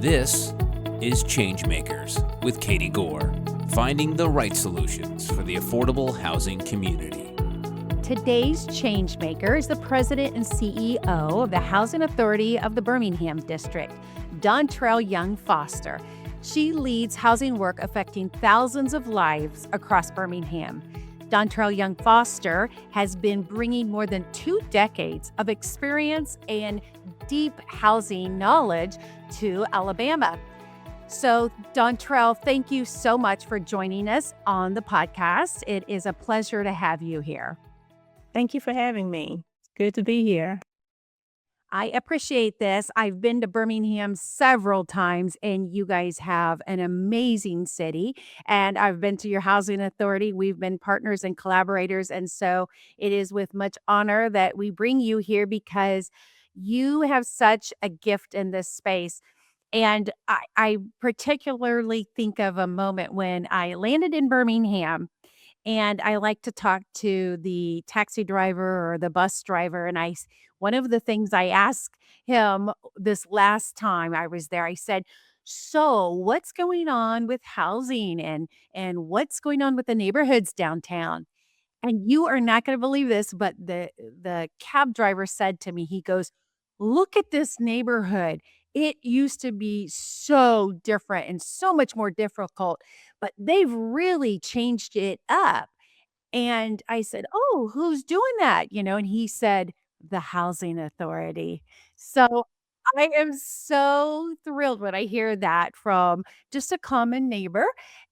This is ChangeMakers with Katie Goar, finding the right solutions for the affordable housing community. Today's changemaker is the president and CEO of the Housing Authority of the Birmingham District, Dontrelle Young Foster. She leads housing work affecting thousands of lives across Birmingham. Dontrelle Young Foster has been bringing more than 2 decades of experience and deep housing knowledge to Alabama. So, Dontrelle, thank you so much for joining us on the podcast. It is a pleasure to have you here. Thank you for having me. It's good to be here. I appreciate this. I've been to Birmingham several times, and you guys have an amazing city. And I've been to your housing authority. We've been partners and collaborators. And so it is with much honor that we bring you here because you have such a gift in this space. And I particularly think of a moment when I landed in Birmingham, and I like to talk to the taxi driver or the bus driver, and one of the things I asked him this last time I was there, I said, "So, what's going on with housing and what's going on with the neighborhoods downtown?" And you are not gonna believe this, but the cab driver said to me, he goes, "Look at this neighborhood. It used to be so different and so much more difficult, but they've really changed it up." And I said, "Oh, who's doing that?" And he said, "The housing authority." So I am so thrilled when I hear that from just a common neighbor.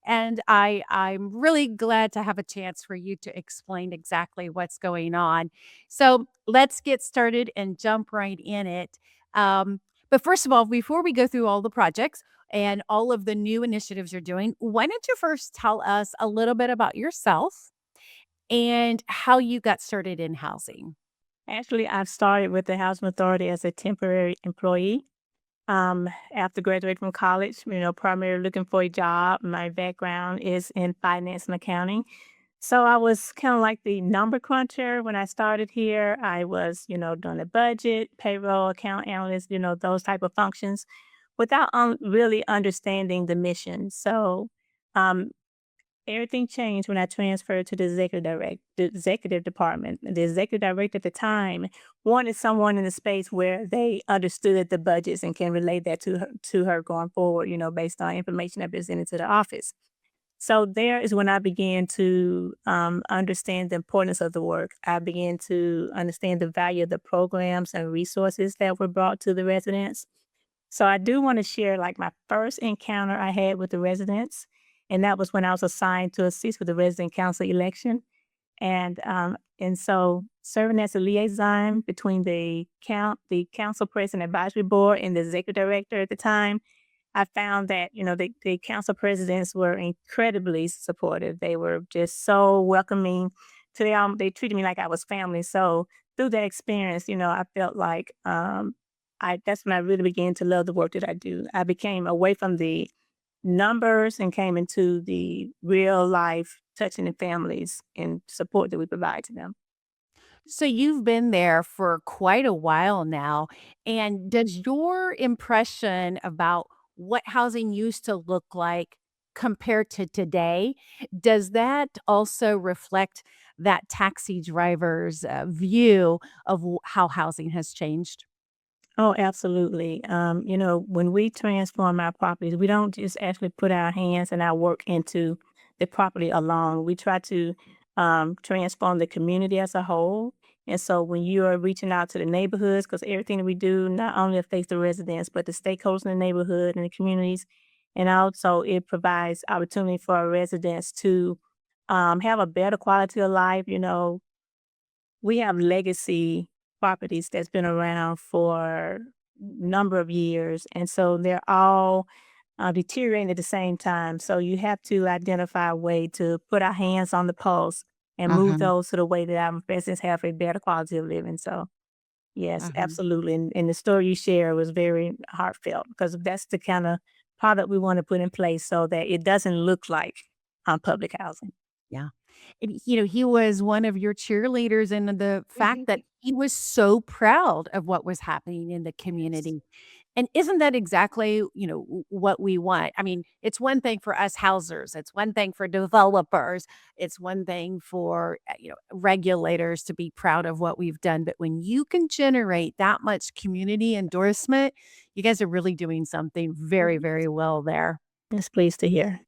And I'm really glad to have a chance for you to explain exactly what's going on. So let's get started and jump right in it. But first of all, before we go through all the projects and all of the new initiatives you're doing, why don't you first tell us a little bit about yourself and how you got started in housing? Actually, I've started with the Housing Authority as a temporary employee. After graduating from college, primarily looking for a job. My background is in finance and accounting. So I was kind of like the number cruncher when I started here. I was, doing the budget, payroll, account analyst, those type of functions without really understanding the mission. So um, everything changed when I transferred to the executive department. The executive director at the time wanted someone in the space where they understood the budgets and can relate that to her going forward, based on information I presented to the office. So there is when I began to understand the importance of the work. I began to understand the value of the programs and resources that were brought to the residents. So I do want to share like my first encounter I had with the residents, and that was when I was assigned to assist with the resident council election. And so serving as a liaison between the council president advisory board and the executive director at the time, I found that, the council presidents were incredibly supportive. They were just so welcoming to them. They treated me like I was family. So through that experience, I felt like that's when I really began to love the work that I do. I became away from the numbers and came into the real life touching the families and support that we provide to them. So you've been there for quite a while now. And does your impression about what housing used to look like compared to today, does that also reflect that taxi driver's view of how housing has changed? Oh, absolutely. When we transform our properties, we don't just actually put our hands and our work into the property alone. We try to transform the community as a whole. And so when you are reaching out to the neighborhoods, because everything that we do not only affects the residents, but the stakeholders in the neighborhood and the communities, and also it provides opportunity for our residents to have a better quality of life. We have legacy properties that's been around for number of years, and so they're all deteriorating at the same time. So you have to identify a way to put our hands on the pulse and move Mhm, those to the way that our residents have a better quality of living. So yes, mhm. absolutely. And the story you share was very heartfelt because that's the kind of product we want to put in place so that it doesn't look like public housing. Yeah. And, he was one of your cheerleaders and the fact that he was so proud of what was happening in the Yes. community. And isn't that exactly, what we want? I mean, it's one thing for us housers, it's one thing for developers, it's one thing for, regulators to be proud of what we've done, but when you can generate that much community endorsement, you guys are really doing something very, very well there. Just pleased to hear.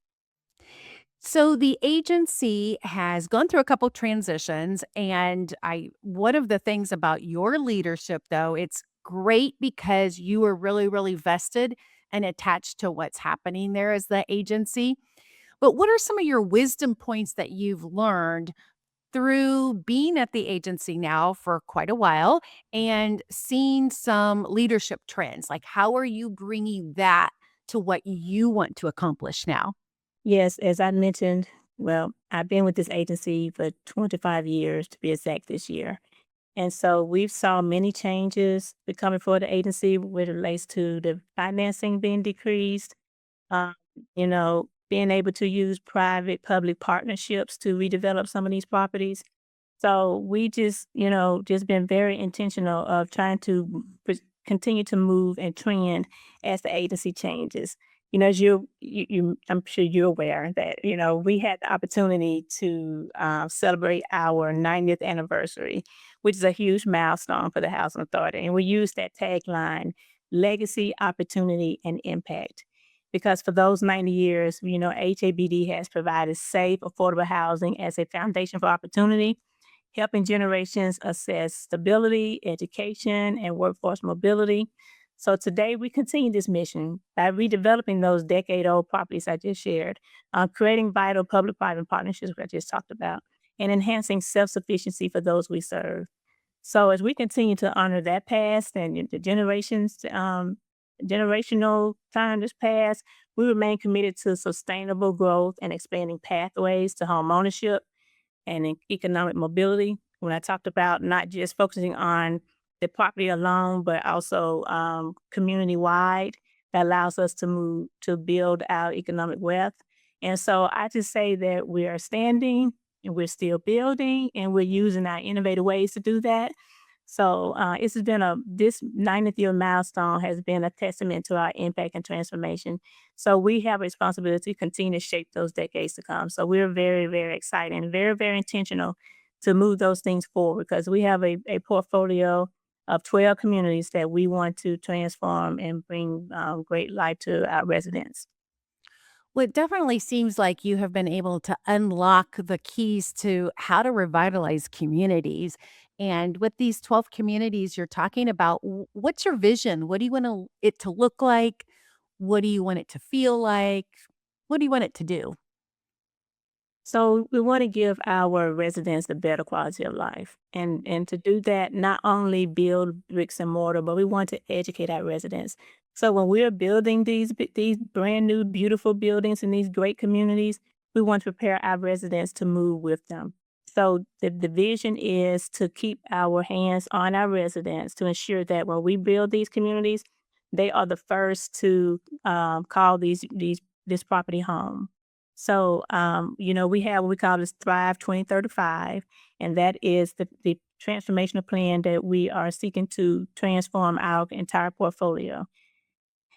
So the agency has gone through a couple transitions, and I one of the things about your leadership though, it's great because you are really, really vested and attached to what's happening there as the agency. But what are some of your wisdom points that you've learned through being at the agency now for quite a while and seeing some leadership trends? Like, how are you bringing that to what you want to accomplish now? Yes, as I mentioned, well, I've been with this agency for 25 years to be exact this year. And so we've saw many changes becoming for the agency with relates to the financing being decreased, um, being able to use private public partnerships to redevelop some of these properties. So we just been very intentional of trying to continue to move and trend as the agency changes. As I'm sure you're aware that, we had the opportunity to celebrate our 90th anniversary, which is a huge milestone for the Housing Authority. And we use that tagline, legacy, opportunity, and impact. Because for those 90 years, HABD has provided safe, affordable housing as a foundation for opportunity, helping generations assess stability, education, and workforce mobility. So today we continue this mission by redeveloping those decade-old properties I just shared, creating vital public-private partnerships, which I just talked about, and enhancing self-sufficiency for those we serve. So as we continue to honor that past and the generational time that's passed, we remain committed to sustainable growth and expanding pathways to home ownership and economic mobility. When I talked about not just focusing on the property alone, but also community wide, that allows us to move to build our economic wealth. And so I just say that we are standing and we're still building and we're using our innovative ways to do that. So this 90th year milestone has been a testament to our impact and transformation. So we have a responsibility to continue to shape those decades to come. So we're very, very excited and very, very intentional to move those things forward because we have a portfolio of 12 communities that we want to transform and bring great life to our residents. Well, it definitely seems like you have been able to unlock the keys to how to revitalize communities. And with these 12 communities you're talking about, what's your vision? What do you want it to look like? What do you want it to feel like? What do you want it to do? So we want to give our residents a better quality of life. And to do that, not only build bricks and mortar, but we want to educate our residents. So when we're building these brand new beautiful buildings in these great communities, we want to prepare our residents to move with them. So the vision is to keep our hands on our residents to ensure that when we build these communities, they are the first to call this property home. So, we have what we call this Thrive 2035, and that is the transformational plan that we are seeking to transform our entire portfolio.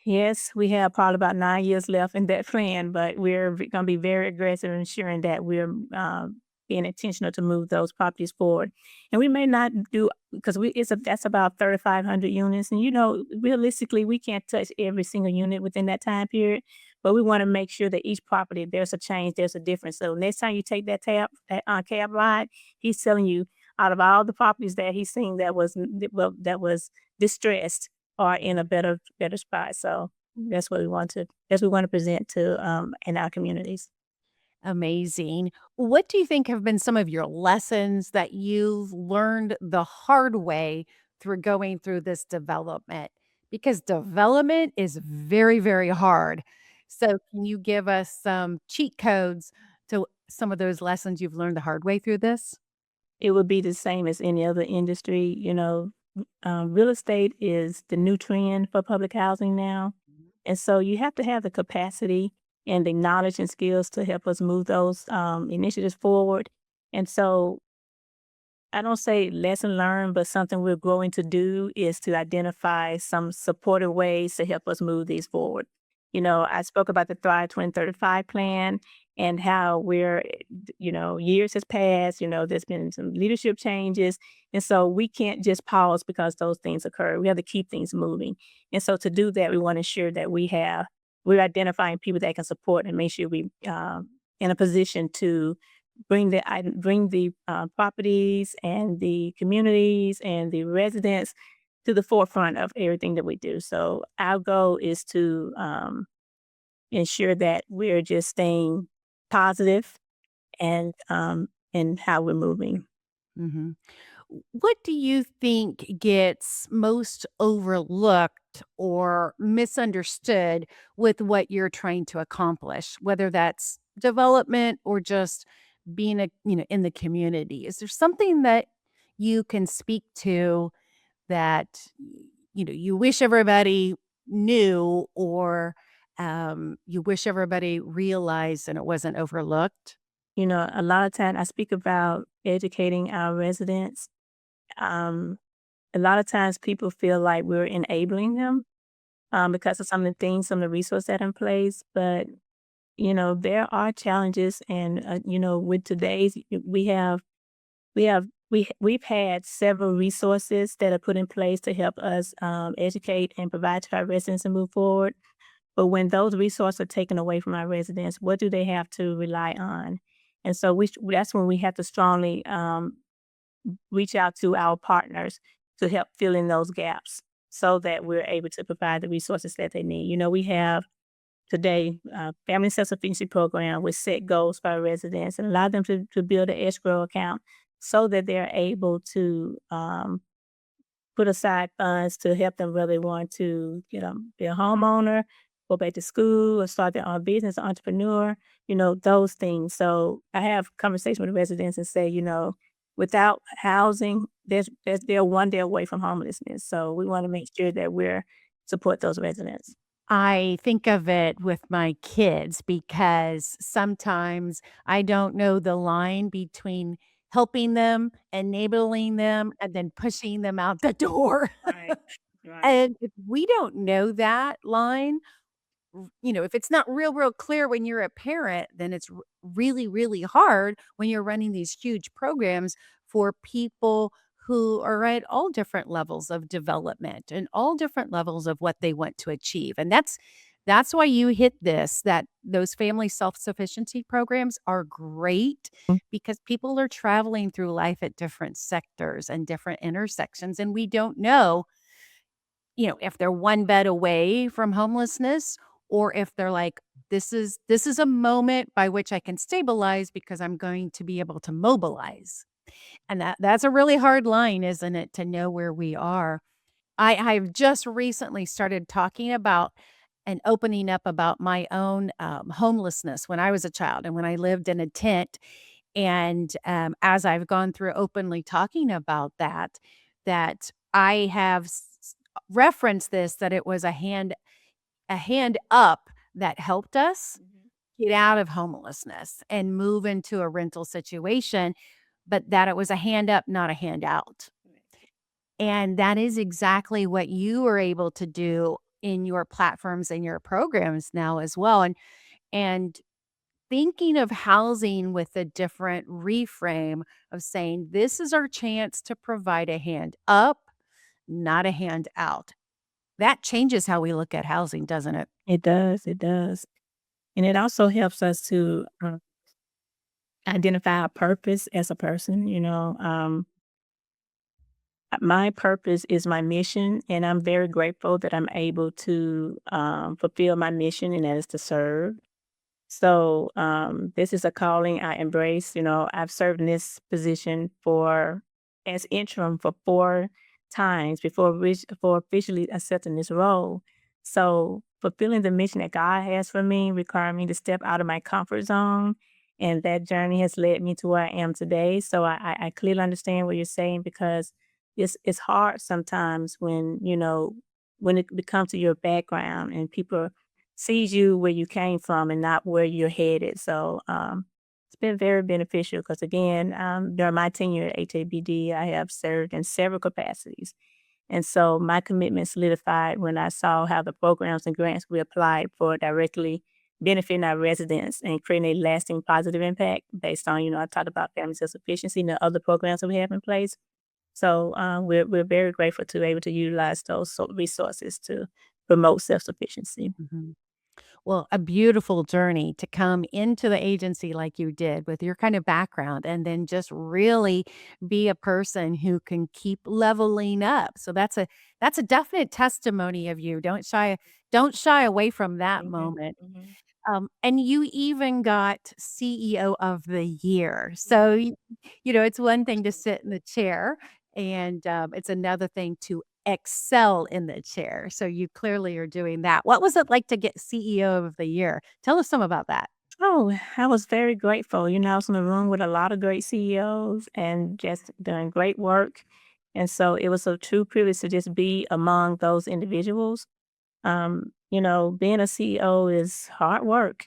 Yes, we have probably about 9 years left in that plan, but we're gonna be very aggressive in ensuring that we're, being intentional to move those properties forward. And we may not do because we it's a that's about 3,500 units, and, realistically, we can't touch every single unit within that time period, but we wanna make sure that each property, there's a change, there's a difference. So next time you take cab ride, he's telling you out of all the properties that he's seen that was distressed, are in a better spot. So that's what we want to present to in our communities. Amazing. What do you think have been some of your lessons that you've learned the hard way through going through this development? Because development is very, very hard. So, can you give us some cheat codes to some of those lessons you've learned the hard way through this? It would be the same as any other industry. Real estate is the new trend for public housing now. And so you have to have the capacity and the knowledge and skills to help us move those initiatives forward. And so I don't say lesson learned, but something we're going to do is to identify some supportive ways to help us move these forward. I spoke about the Thrive 2035 plan and how years has passed, there's been some leadership changes. And so we can't just pause because those things occur. We have to keep things moving. And so to do that, we want to ensure that we're identifying people that can support and make sure we in a position to bring the properties and the communities and the residents to the forefront of everything that we do. So our goal is to ensure that we're just staying positive and in how we're moving. Mhm. What do you think gets most overlooked or misunderstood with what you're trying to accomplish, whether that's development or just being in the community? Is there something that you can speak to that you wish everybody knew or you wish everybody realized and it wasn't overlooked? A lot of time I speak about educating our residents. Um, a lot of times people feel like we're enabling them because of some of the things, some of the resources that are in place. But, there are challenges. And, with today's, we've had several resources that are put in place to help us educate and provide to our residents and move forward. But when those resources are taken away from our residents, what do they have to rely on? And so that's when we have to strongly reach out to our partners to help fill in those gaps so that we're able to provide the resources that they need. We have today Family Self Sufficiency program with set goals for our residents and allow them to build an escrow account so that they're able to put aside funds to help them whether they want to, be a homeowner, go back to school, or start their own business, entrepreneur, those things. So I have conversation with the residents and say, without housing, they're one day away from homelessness. So we want to make sure that we're support those residents. I think of it with my kids because sometimes I don't know the line between helping them, enabling them, and then pushing them out the door. Right. Right. And if we don't know that line, if it's not real clear when you're a parent, then it's really, really hard when you're running these huge programs for people who are at all different levels of development and all different levels of what they want to achieve. And that's why you hit this, that those family self-sufficiency programs are great because people are traveling through life at different sectors and different intersections. And we don't know if they're one bed away from homelessness or if they're like, this is a moment by which I can stabilize because I'm going to be able to mobilize. And that's a really hard line, isn't it, to know where we are. I've just recently started talking about and opening up about my own homelessness when I was a child and when I lived in a tent. And as I've gone through openly talking about that I have referenced this, that it was a hand up that helped us Mhm. get out of homelessness and move into a rental situation, but that it was a hand up, not a handout. And that is exactly what you are able to do in your platforms and your programs now as well. And thinking of housing with a different reframe of saying, this is our chance to provide a hand up, not a hand out. That changes how we look at housing, doesn't it? It does. It does. And it also helps us to identify our purpose as a person. My purpose is my mission, and I'm very grateful that I'm able to fulfill my mission, and that is to serve. So this is a calling I embrace. I've served in this position as interim for 4 times before officially accepting this role. So fulfilling the mission that God has for me required me to step out of my comfort zone. And that journey has led me to where I am today. So I clearly understand what you're saying because it's hard sometimes when it becomes to your background and people sees you where you came from and not where you're headed. So, been very beneficial because, again, during my tenure at HABD, I have served in several capacities. And so my commitment solidified when I saw how the programs and grants we applied for directly benefiting our residents and creating a lasting positive impact based on, I talked about family self sufficiency and the other programs that we have in place. So we're very grateful to be able to utilize those resources to promote self sufficiency. Mhm. Well, a beautiful journey to come into the agency like you did with your kind of background and then just really be a person who can keep leveling up. So that's a definite testimony of you. Don't shy away from that Mhm, moment. mhm, And you even got CEO of the year. So, mhm. it's one thing to sit in the chair, and it's another thing to excel in the chair. So, you clearly are doing that. What was it like to get CEO of the year? Tell us some about that. Oh, I was very grateful. I was in a room with a lot of great CEOs and just doing great work. And so it was a true privilege to just be among those individuals. Being a CEO is hard work,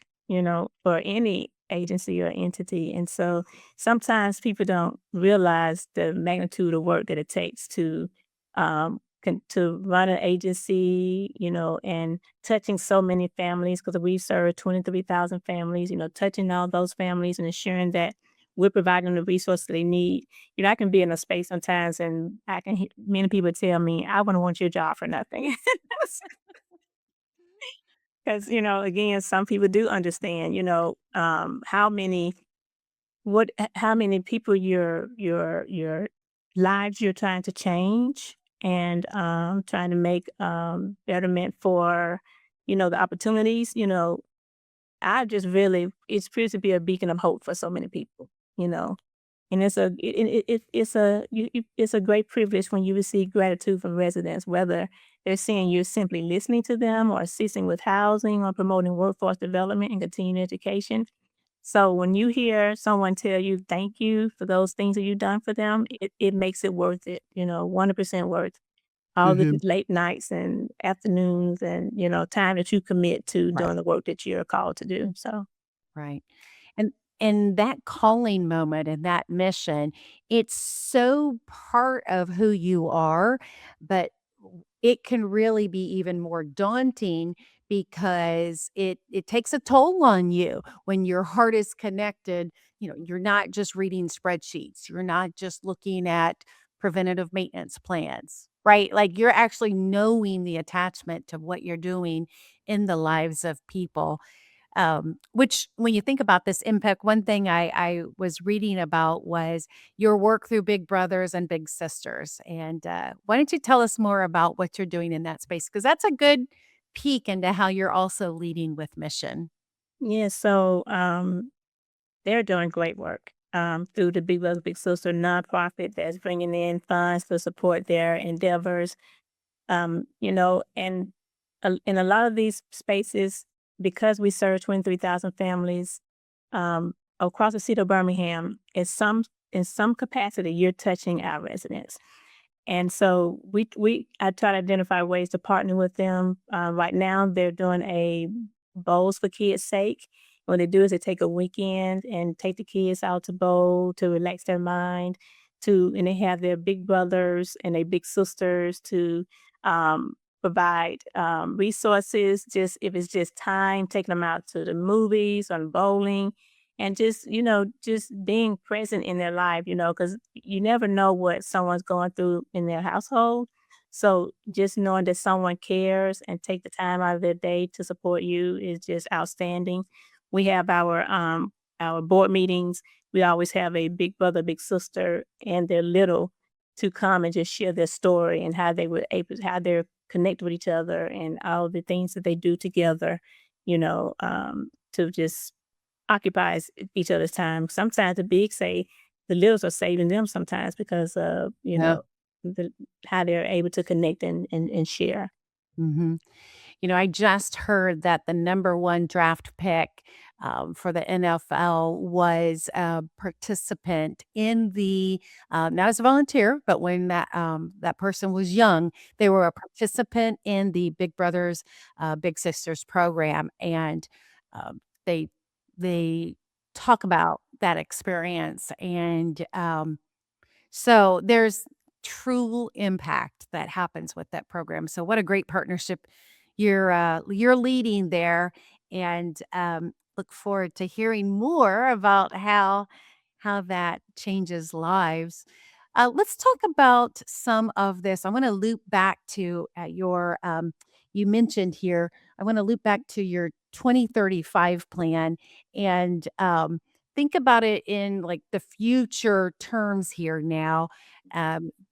for any agency or entity. And so sometimes people don't realize the magnitude of work that it takes to run an agency, and touching so many families because we serve 23,000 families, touching all those families and ensuring that we're providing the resources they need. I can be in a space sometimes and many people tell me, I wouldn't want your job for nothing. Because, again, some people do understand, how many people your lives you're trying to change and trying to make betterment for, the opportunities, I just really it's proved to be a beacon of hope for so many people, you know. And it's a great privilege when you receive gratitude from residents, whether they're saying you're simply listening to them or assisting with housing or promoting workforce development and continuing education. So when you hear someone tell you thank you for those things that you've done for them, it makes it worth it, 100% worth all the Mhm. late nights and afternoons and, time that you commit to Right. doing the work that you're called to do. So Right. And that calling moment and that mission, it's so part of who you are, but it can really be even more daunting because it takes a toll on you when your heart is connected. You're not just reading spreadsheets. You're not just looking at preventative maintenance plans, right? Like you're actually knowing the attachment to what you're doing in the lives of people. Which when you think about this impact, one thing I was reading about was your work through Big Brothers and Big Sisters. And why don't you tell us more about what you're doing in that space? Because that's a good peek into how you're also leading with mission. yeah, so they're doing great work through the Big Brother Big Sister nonprofit that's bringing in funds to support their endeavors. And in a lot of these spaces, because we serve 23,000 families across the city of Birmingham, in some capacity, you're touching our residents. And so I try to identify ways to partner with them. Right now, they're doing a bowls for kids' sake. What they do is they take a weekend and take the kids out to bowl to relax their mind. And they have their big brothers and their big sisters to provide resources. Just if it's just time, taking them out to the movies or bowling, and just being present in their life, because you never know what someone's going through in their household. So just knowing that someone cares and take the time out of their day to support you is just outstanding. We have our board meetings. We always have a big brother, big sister, and their little to come and just share their story and how they're connected with each other and all the things that they do together, to just occupies each other's time. Sometimes the big say the littles are saving them sometimes because of, Yeah. the how they're able to connect and share. Mhm. I just heard that the number one draft pick for the NFL was a participant in not as a volunteer, but when that person was young, they were a participant in the Big Brothers Big Sisters program, and they they talk about that experience. And so there's true impact that happens with that program. So what a great partnership you're leading there, and look forward to hearing more about how that changes lives. Let's talk about some of this. I want to loop back to your you mentioned here. I want to loop back to your 2035 plan and think about it in like the future terms here now.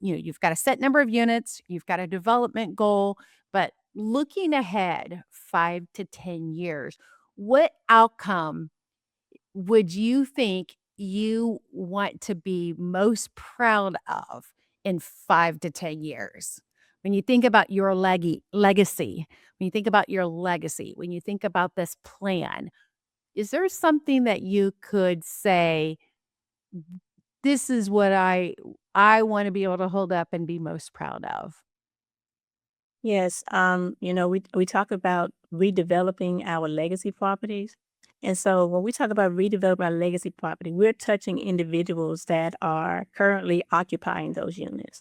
You've got a set number of units, you've got a development goal, but looking ahead 5 to 10 years, what outcome would you think you want to be most proud of in 5 to 10 years? When you think about your legacy, when you think about your legacy, when you think about this plan, is there something that you could say, this is what I want to be able to hold up and be most proud of? Yes, we talk about redeveloping our legacy properties. And so when we talk about redeveloping our legacy property, we're touching individuals that are currently occupying those units.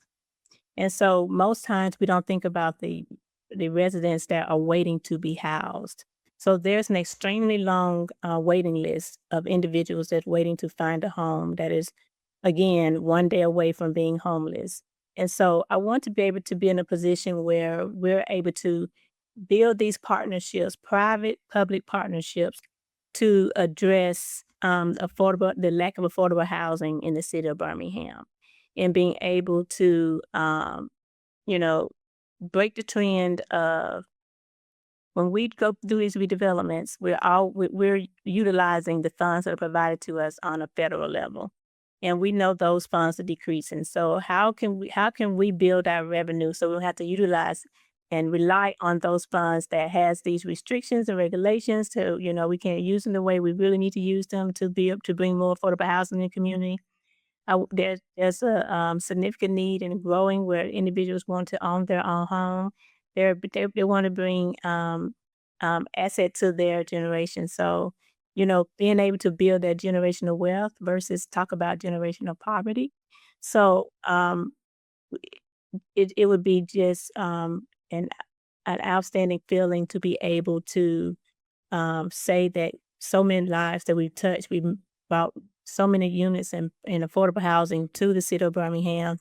And so most times we don't think about the residents that are waiting to be housed. So there's an extremely long waiting list of individuals that's waiting to find a home that is, again, one day away from being homeless. And so I want to be able to be in a position where we're able to build these partnerships, private public partnerships, to address the lack of affordable housing in the city of Birmingham, and being able to you know, break the trend of when we go through these redevelopments, we're utilizing the funds that are provided to us on a federal level, and we know those funds are decreasing. So how can we build our revenue so we don't have to utilize and rely on those funds that has these restrictions and regulations to, we can't use them the way we really need to use them to be able to bring more affordable housing in the community. There's a significant need and growing where individuals want to own their own home. They want to bring asset to their generation. So, being able to build that generational wealth versus talk about generational poverty. So, it would be just an outstanding feeling to be able to say that so many lives that we've touched, we've brought so many units in affordable housing to the city of Birmingham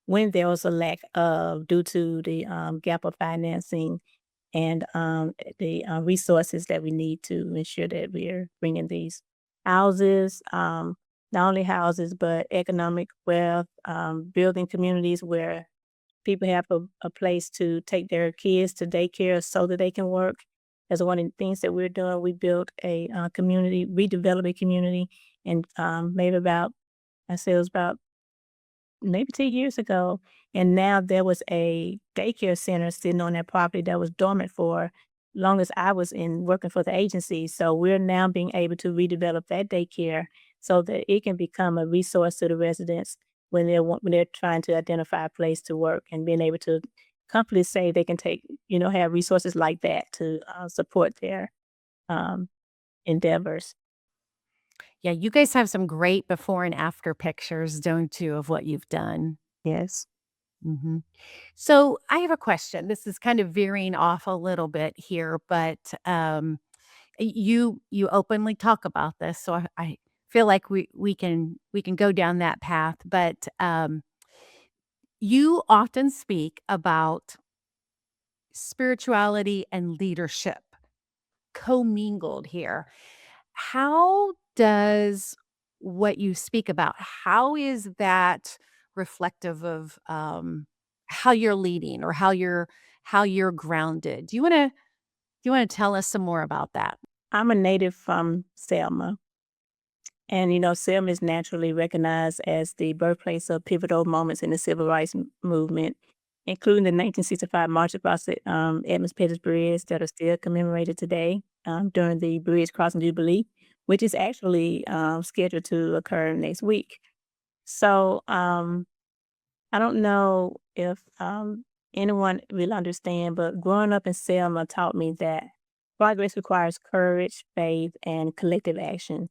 when there was a lack of, due to the gap of financing and the resources that we need to ensure that we're bringing these houses, not only houses, but economic wealth, building communities where people have a place to take their kids to daycare so that they can work. That's one of the things that we're doing. We built a community, redeveloped a community, and maybe about, I say it was about maybe 10 years ago. And now there was a daycare center sitting on that property that was dormant for long as I was in working for the agency. So we're now being able to redevelop that daycare so that it can become a resource to the residents when they're trying to identify a place to work, and being able to comfortably say they can take, have resources like that to support their um, endeavors. Yeah, you guys have some great before and after pictures, don't you, of what you've done? Yes. Mhm. So I have a question. This is kind of veering off a little bit here, but you openly talk about this, so I feel like we can go down that path. But you often speak about spirituality and leadership commingled here. How does what you speak about, how is that reflective of, how you're leading or how you're grounded? Do you wanna tell us some more about that? I'm a native from Selma. And, Selma is naturally recognized as the birthplace of pivotal moments in the civil rights movement, including the 1965 March across the Edmonds Pettus Bridge that are still commemorated today during the Bridge Crossing Jubilee, which is actually scheduled to occur next week. So I don't know if anyone will understand, but growing up in Selma taught me that progress requires courage, faith, and collective action.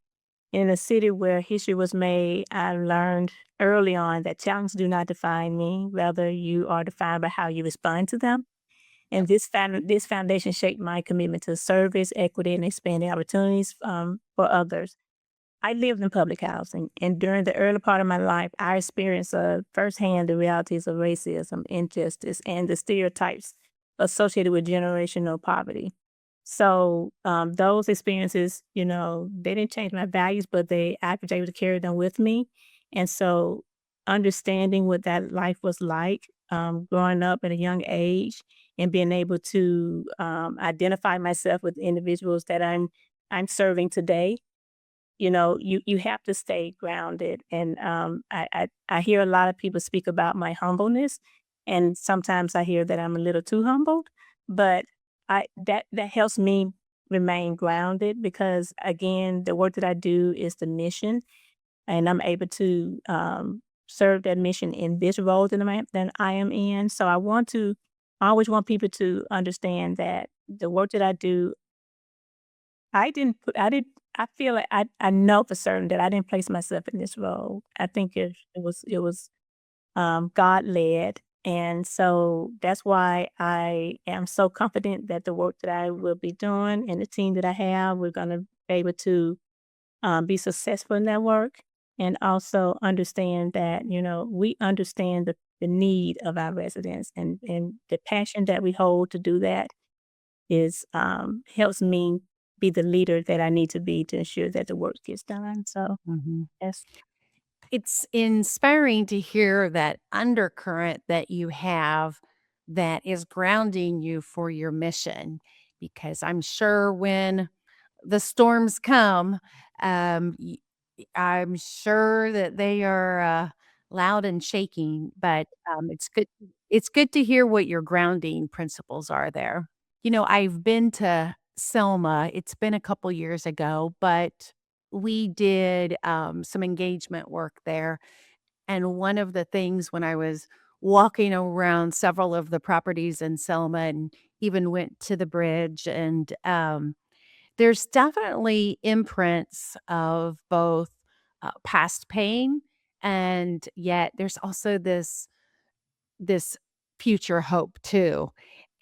In a city where history was made, I learned early on that challenges do not define me. Rather, you are defined by how you respond to them. And this foundation shaped my commitment to service, equity, and expanding opportunities for others. I lived in public housing, and during the early part of my life, I experienced firsthand the realities of racism, injustice, and the stereotypes associated with generational poverty. So those experiences, they didn't change my values, but I was able to carry them with me. And so understanding what that life was like, growing up at a young age, and being able to identify myself with individuals that I'm serving today. You have to stay grounded. And I hear a lot of people speak about my humbleness, and sometimes I hear that I'm a little too humbled, but that helps me remain grounded because again, the work that I do is the mission, and I'm able to serve that mission in this role that I am in. So I always want people to understand that the work that I do, I didn't I feel like I know for certain that I didn't place myself in this role. I think it was God-led, and so that's why I am so confident that the work that I will be doing and the team that I have, we're gonna be able to, be successful in that work, and also understand that, we understand the need of our residents, and the passion that we hold to do that is helps me be the leader that I need to be to ensure that the work gets done. So Mhm. that's It's inspiring to hear that undercurrent that you have that is grounding you for your mission, because I'm sure when the storms come, y I'm sure that they are, loud and shaking, but, it's good to hear what your grounding principles are there. I've been to Selma. It's been a couple years ago, but we did, some engagement work there, and one of the things when I was walking around several of the properties in Selma and even went to the bridge and, there's definitely imprints of both, past pain, and yet there's also this future hope too,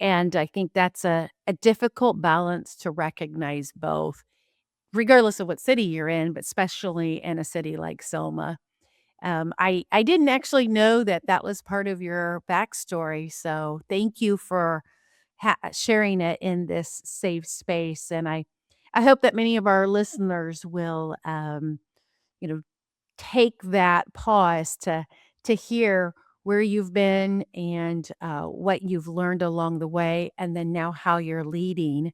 and I think that's a difficult balance to recognize both, regardless of what city you're in, but especially in a city like Selma. I didn't actually know that that was part of your backstory, so thank you for sharing it in this safe space, and I hope that many of our listeners will, you know, take that pause to hear where you've been and, what you've learned along the way, and then now how you're leading.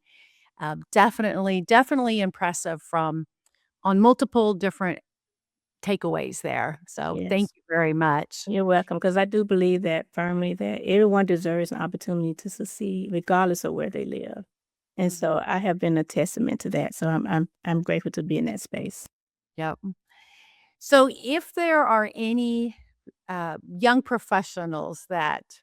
Definitely impressive from on multiple different takeaways there. So thank yes. you very much. You're welcome, because I do believe that firmly that everyone deserves an opportunity to succeed regardless of where they live. And Mhm. so I have been a testament to that. So I'm grateful to be in that space. Yep. So if there are any young professionals that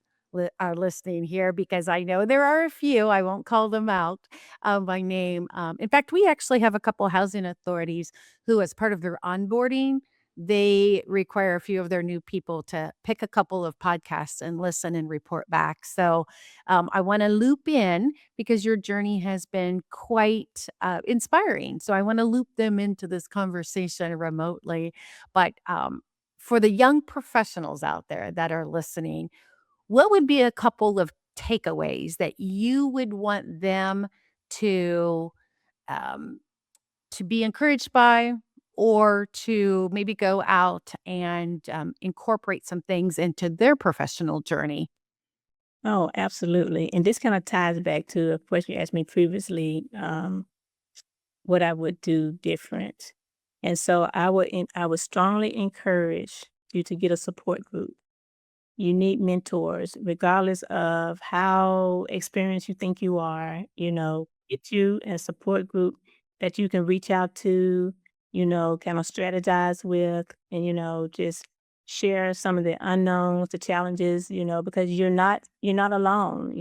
are listening here, because I know there are a few. I won't call them out by name. In fact, we actually have a couple housing authorities who, as part of their onboarding, they require a few of their new people to pick a couple of podcasts and listen and report back. So I want to loop in because your journey has been quite inspiring. So I want to loop them into this conversation remotely. But for the young professionals out there that are listening, what would be a couple of takeaways that you would want them to um, to be encouraged by, or to maybe go out and incorporate some things into their professional journey? Oh, absolutely. And this kind of ties back to a question you asked me previously, what I would do different. And so I would strongly encourage you to get a support group. You need mentors, regardless of how experienced you think you are, get you a support group that you can reach out to, kind of strategize with, and, just share some of the unknowns, the challenges, because you're not alone.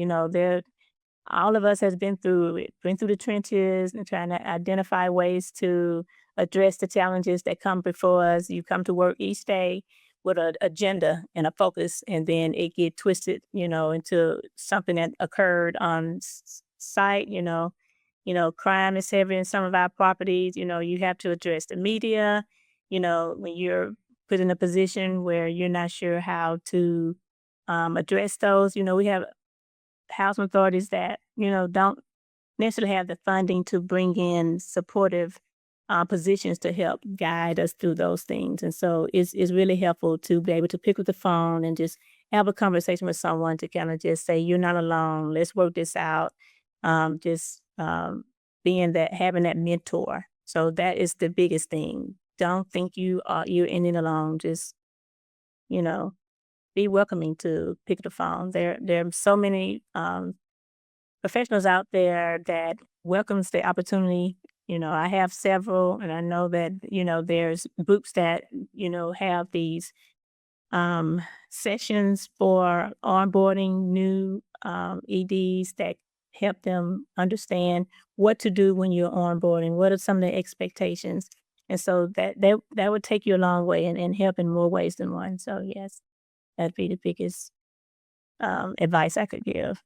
All of us has been through it, been through the trenches and trying to identify ways to address the challenges that come before us. You come to work each day with an agenda and a focus, and then it get twisted, into something that occurred on site. Crime is heavy in some of our properties. You have to address the media. When you're put in a position where you're not sure how to address those. We have housing authorities that don't necessarily have the funding to bring in supportive positions to help guide us through those things. And so it's really helpful to be able to pick up the phone and just have a conversation with someone to kind of just say, you're not alone. Let's work this out. Having that mentor. So that is the biggest thing. Don't think you're in it alone. Just, be welcoming to pick up the phone. There are so many professionals out there that welcomes the opportunity. I have several, and I know that, there's groups that, have these sessions for onboarding new EDs that help them understand what to do when you're onboarding, what are some of the expectations. And so that would take you a long way and help in more ways than one. So yes, that'd be the biggest advice I could give.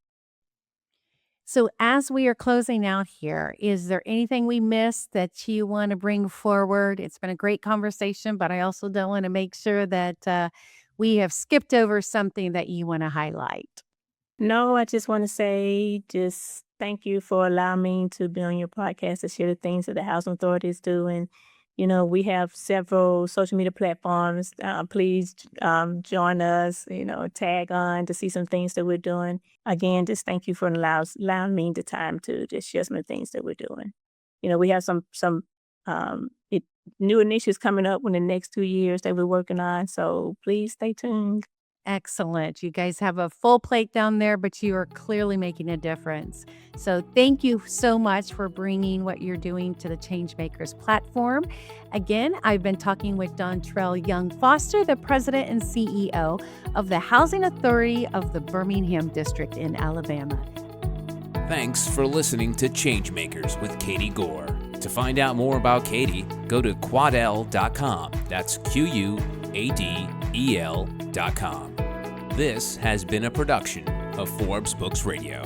So, as we are closing out here, is there anything we missed that you want to bring forward? It's been a great conversation, but I also don't want to make sure that we have skipped over something that you want to highlight. No, I just want to say just thank you for allowing me to be on your podcast to share the things that the housing authorities do. And, we have several social media platforms. Please join us, tag on to see some things that we're doing. Again, just thank you for allowing me the time to just share some of the things that we're doing. We have some new initiatives coming up in the next 2 years that we're working on. So please stay tuned. Excellent. You guys have a full plate down there, but you are clearly making a difference. So thank you so much for bringing what you're doing to the ChangeMakers platform. Again, I've been talking with Dontrelle Young Foster, the president and CEO of the Housing Authority of the Birmingham District in Alabama. Thanks for listening to ChangeMakers with Katie Goar. To find out more about Katie, go to quadel.com. That's QUADEL.com. This has been a production of Forbes Books Radio.